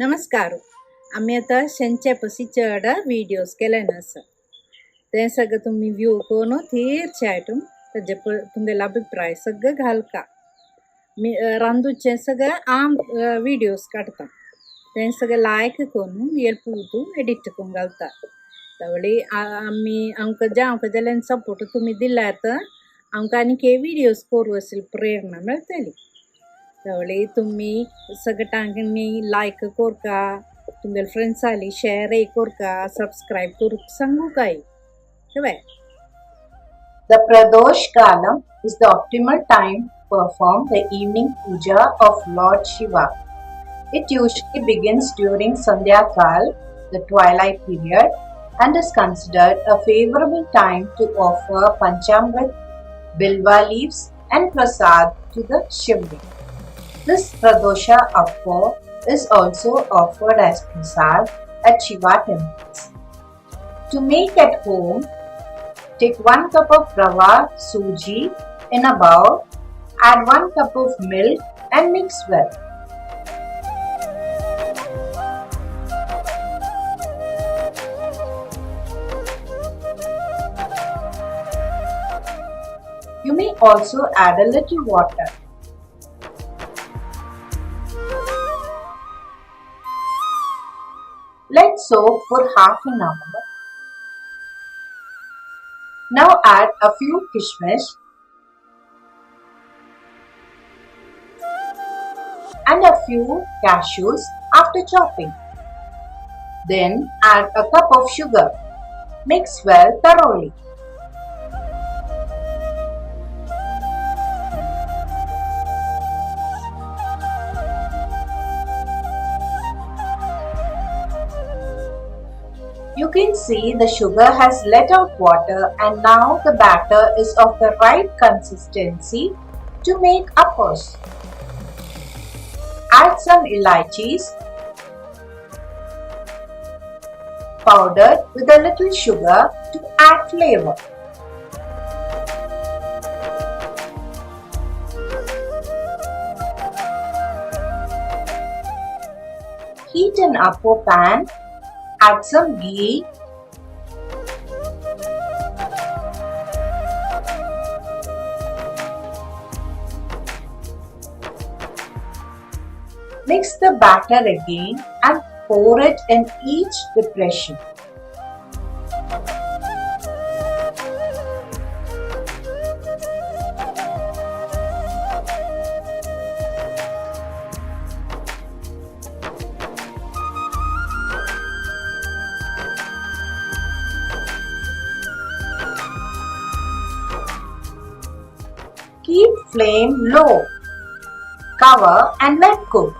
नमस्कार. आम्ही आता शेंचे पसी चड व्हिडिओज केले आसा. ते सगळं तुम्ही व्यू करून तीर्चयायटूम तेजे तुमगेलो अभिप्राय सगळं घालका. मी रांदूचे सगळं आम व्हिडिओज काढता. ते सगळं लायक करून येल्पूतू एडिट करून घालता. त्यावेळी आमकां जावं जाल्यार सपोर्ट तुम्ही दिल्यार आमकां आनी व्हिडिओज करू असेल प्रेरणा मेळटली. त्यावेळी तुम्ही सगळ्यांनी लायक करका, तुमगे फ्रेंड्साली शेअर करका, सबस्क्राइब करूक सांगू काय. The Pradosh Kalam is the optimal time to perform the evening puja of Lord Shiva. It usually begins during Sandhya Kaal, the twilight period, and is considered a favorable time to offer Panchamrit, bilva leaves, and Prasad to the Shivling. This Pradosha Appo is also offered as Prasad at Shiva temples. To make at home, take 1 cup of rava suji in a bowl, add 1 cup of milk and mix well. You may also add a little water. Let soak for half an hour. Now add a few kishmish and a few cashews after chopping. Then add a cup of sugar. Mix well thoroughly. You can see the sugar has let out water and now the batter is of the right consistency to make appos. Add some elaichis powdered with a little sugar to add flavor. Heat an appo pan. Add some ghee, mix the batter again and pour it in each depression. Keep flame low. Cover and let cook.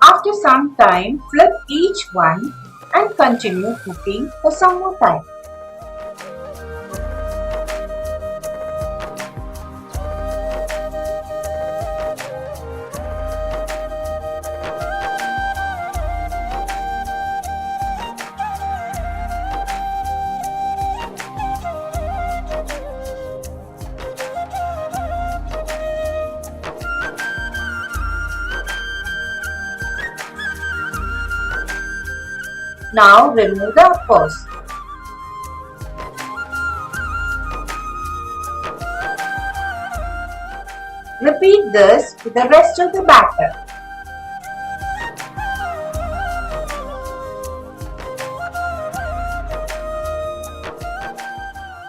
After some time, flip each one and continue cooking for some more time. Now remove the appos. Repeat this with the rest of the batter.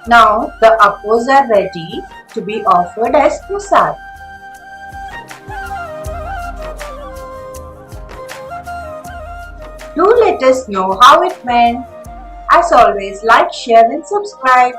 Now the appos are ready to be offered as prasad. Do let us know how it went. As always, like, share and subscribe.